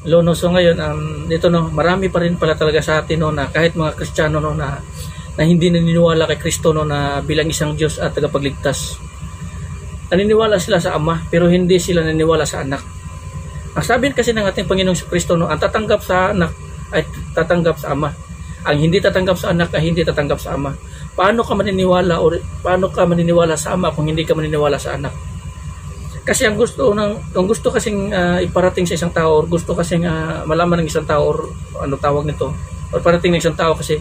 Lono, so ngayon, dito no, marami pa rin pala talaga sa atin no, na kahit mga Kristiyano no, na hindi naniniwala kay Kristo no, na bilang isang Diyos at tagapagligtas. Naniniwala sila sa Ama, pero hindi sila naniniwala sa Anak. Ang sabi kasi ng ating Panginoong Kristo no, ang tatanggap sa Anak ay tatanggap sa Ama. Ang hindi tatanggap sa Anak ay hindi tatanggap sa Ama. Paano ka maniniwala o paano ka maniniwala sa Ama kung hindi ka maniniwala sa Anak? Kasi ang gusto kasing iparating sa isang tao, or gusto kasing malaman ng isang tao, or ano tawag nito, or parating ng isang tao, kasi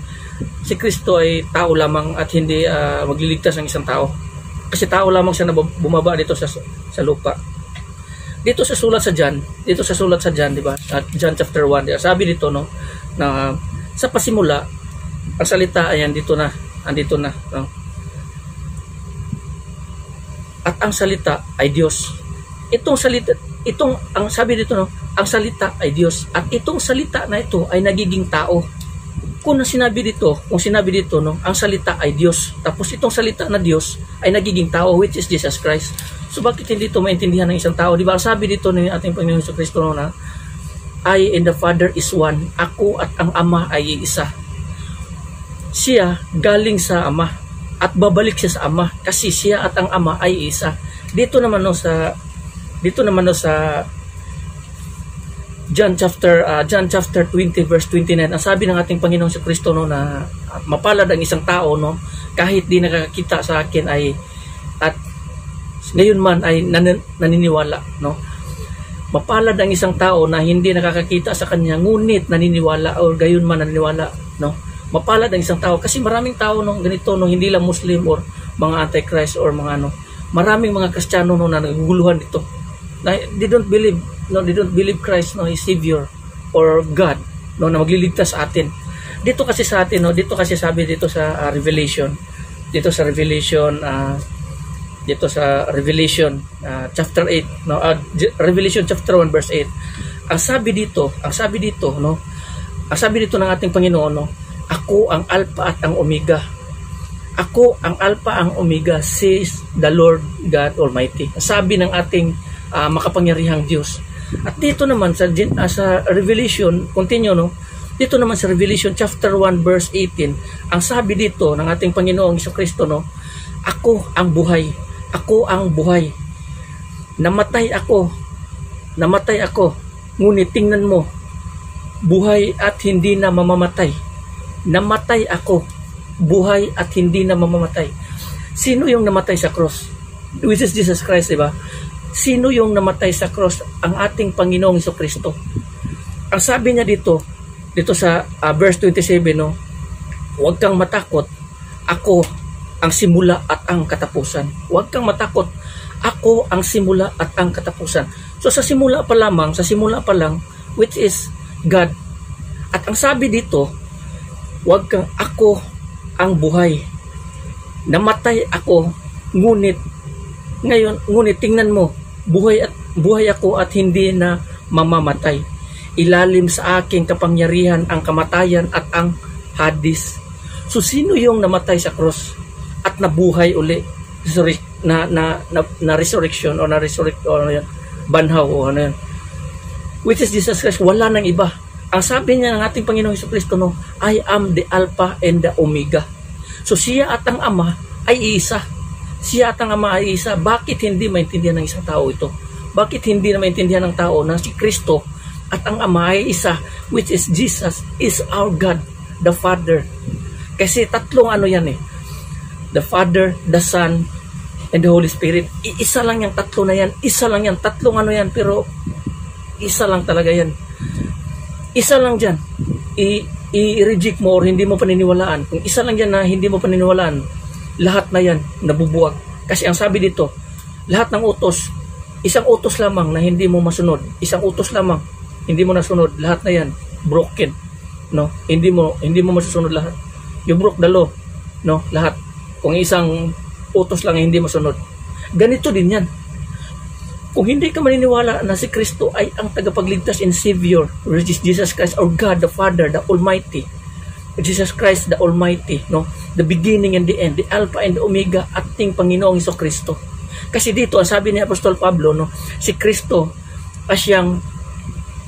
si Kristo ay tao lamang at hindi magliligtas ng isang tao. Kasi tao lamang siya na bumaba dito sa lupa. Dito sa sulat sa John, di ba? At John chapter 1, sabi dito no, na sa pasimula ang salita ay andito na, no? At ang salita ay Diyos. Ang sabi dito no, ang salita ay Diyos. At itong salita na ito ay nagiging tao. Kung sinabi dito no, ang salita ay Diyos. Tapos itong salita na Diyos ay nagiging tao, which is Jesus Christ. So bakit hindi ito maintindihan ng isang tao? Di ba? Sabi dito ng ating Panginoon sa Kristo no, na I and the Father is one. Ako at ang Ama ay isa. Siya galing sa Ama at babalik siya sa Ama kasi siya at ang Ama ay isa. Dito naman no sa John chapter 20 verse 29, ang sabi ng ating Panginoong sa Kristo no, na mapalad ang isang tao no, kahit di nakakita sa akin ay at ngayon man ay naniniwala no. Mapalad ang isang tao na hindi nakakakita sa kanya ngunit naniniwala, or gayon man naniniwala no. Mapalad ang isang tao kasi maraming tao no, ganito no, hindi lang Muslim or mga antichrist or mga ano, maraming mga Kristiyano no, na naguguluhan dito. Na they don't believe Christ no, is Savior or God no, na magliligtas sa atin. Dito kasi sa atin no, dito kasi sabi dito sa Revelation chapter 8 no, Revelation chapter 1 verse 8. Ang sabi dito no, ang sabi dito ng ating Panginoon no, ako ang Alpha at ang Omega. Ako ang Alpha ang Omega, says the Lord God Almighty. Sabi ng ating makapangyarihang Diyos. At dito naman sa Revelation, continue no. Dito naman sa Revelation chapter 1 verse 18, ang sabi dito ng ating Panginoong Jesucristo no, ako ang buhay. Ako ang buhay. Namatay ako. Ngunit tingnan mo, buhay at hindi na mamamatay. Namatay ako, buhay at hindi na mamamatay. Sino yung namatay sa cross? Which is Jesus Christ, diba? Sino yung namatay sa cross? Ang ating Panginoong Jesucristo. Ang sabi niya dito sa verse 27, no, huwag kang matakot, ako ang simula at ang katapusan. Huwag kang matakot, ako ang simula at ang katapusan. So sa simula pa lang, which is God. At ang sabi dito, ako ang buhay. Namatay ako, ngunit tingnan mo, buhay ako at hindi na mamamatay. Ilalim sa aking kapangyarihan ang kamatayan at ang Hades. So sino yung namatay sa cross at nabuhay uli? Na resurrection o na resurrect o ano yan, banhaw o ano yan. Which is Jesus Christ, wala nang iba. Ang sabi niya ng ating Panginoong Jesucristo no, I am the Alpha and the Omega. So siya at ang Ama ay isa. Bakit hindi maintindihan ng isang tao ito? Bakit hindi na maintindihan ng tao na si Kristo at ang Ama ay isa, which is Jesus is our God, the Father. Kasi tatlong ano yan the Father, the Son, and the Holy Spirit. Isa lang yung tatlo na yan. Tatlong ano yan, pero isa lang talaga yan. Isa lang dyan, i-reject mo or hindi mo paniniwalaan. Kung isa lang dyan na hindi mo paniniwalaan, lahat na yan nabubuwag. Kasi ang sabi dito, lahat ng utos, isang utos lamang na hindi mo masunod, isang utos lamang hindi mo nasunod, lahat na yan broken. No? Hindi mo masusunod lahat. You broke the law, no? Lahat. Kung isang utos lang hindi masunod. Ganito din yan. Kung hindi ka maniniwala na si Kristo ay ang tagapagligtas and Savior, which is Jesus Christ, or God the Father, the Almighty, Jesus Christ the Almighty, no, the beginning and the end, the Alpha and the Omega, ating Panginoong Jesucristo. Kasi dito, ang sabi ni Apostol Pablo, no, si Kristo ay siyang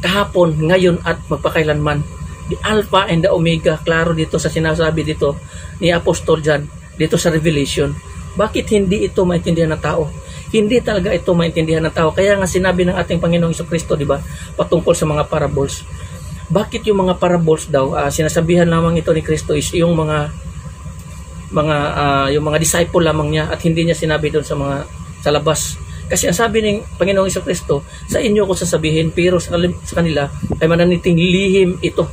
kahapon, ngayon at magpakailanman. The Alpha and the Omega, klaro dito sa sinasabi dito ni Apostol John, dito sa Revelation. Bakit hindi ito maintindihan ng tao? Hindi talaga ito maintindihan ng tao. Kaya nga sinabi ng ating Panginoong Jesucristo, di ba, patungkol sa mga parables. Bakit yung mga parables daw, sinasabihan lamang ito ni Kristo is yung yung mga disciple lamang niya, at hindi niya sinabi doon sa labas. Kasi ang sabi ng Panginoong Jesucristo, sa inyo ko sasabihin, pero sa kanila ay mananiting lihim ito.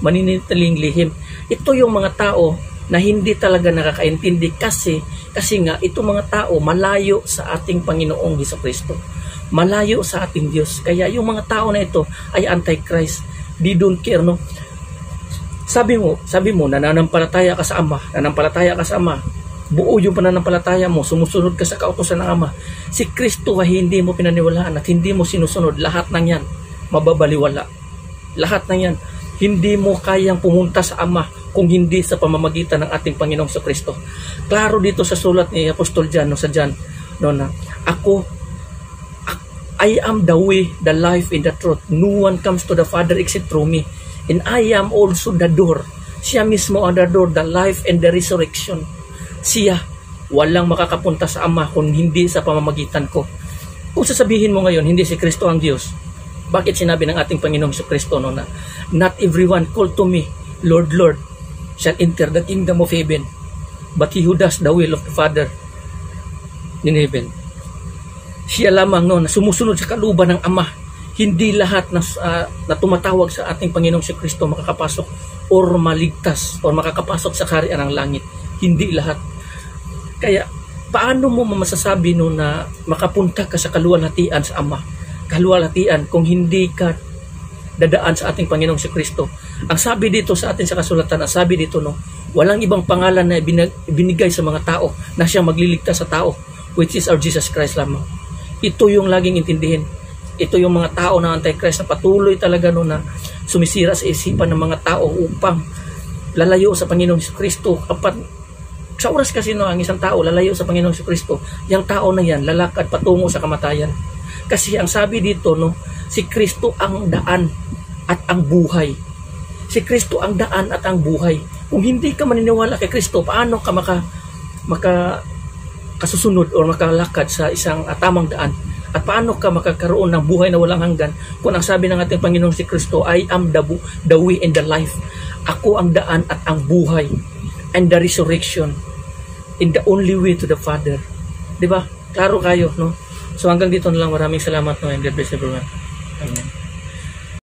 Maniniting lihim. Ito yung mga tao na hindi talaga nakakaintindi kasi nga itong mga tao malayo sa ating Panginoong Jesucristo. Malayo sa ating Diyos. Kaya yung mga tao na ito ay antichrist. They don't care, no? Sabi mo, nananampalataya ka sa Ama. Buo yung pananampalataya mo, sumusunod ka sa kautusan ng Ama. Si Kristo ay hindi mo pinaniwalaan at hindi mo sinusunod. Lahat ng yan, mababaliwala. Lahat ng yan, hindi mo kayang pumunta sa Ama kung hindi sa pamamagitan ng ating Panginoong Kristo. Klaro dito sa sulat ni Apostol John, sa John, na I am the way, the life, and the truth. No one comes to the Father except through me. And I am also the door. Siya mismo ang the door, the life, and the resurrection. Siya, walang makakapunta sa Ama kung hindi sa pamamagitan ko. Kung sasabihin mo ngayon, hindi si Kristo ang Diyos, bakit sinabi ng ating Panginoong Kristo na not everyone called to me, Lord, Lord, shall enter the kingdom of heaven, but he who does the will of the Father in heaven. Siya lamang na sumusunod sa kalooban ng Ama. Hindi lahat na tumatawag sa ating Panginoong Kristo makakapasok or maligtas or makakapasok sa kaharian ng langit. Hindi lahat. Kaya paano mo masasabi na makapunta ka sa kaluwalhatian sa Ama? Kaluwalhatian kung hindi ka dadaan sa ating Panginoong Kristo. Ang sabi dito sa atin sa kasulatan, ang sabi dito, walang ibang pangalan na binigay sa mga tao na siya magliligtas sa tao, which is our Jesus Christ lamang. Ito yung laging intindihin. Ito yung mga tao na antichrist na patuloy talaga na sumisira sa isipan ng mga tao upang lalayo sa Panginoong Kristo. Sa oras kasi ang isang tao lalayo sa Panginoong Kristo, yung tao na yan lalakad patungo sa kamatayan. Kasi ang sabi dito, si Kristo ang daan at ang buhay. Si Kristo ang daan at ang buhay. Kung hindi ka maniniwala kay Kristo, paano ka kasusunod o makalakad sa isang tamang daan? At paano ka makakaroon ng buhay na walang hanggan kung ang sabi ng ating Panginoong si Kristo, I am the way and the life. Ako ang daan at ang buhay and the resurrection in the only way to the Father. Diba? Klaro kayo, no? So hanggang dito na lang. Maraming salamat, and God bless everyone. Amen.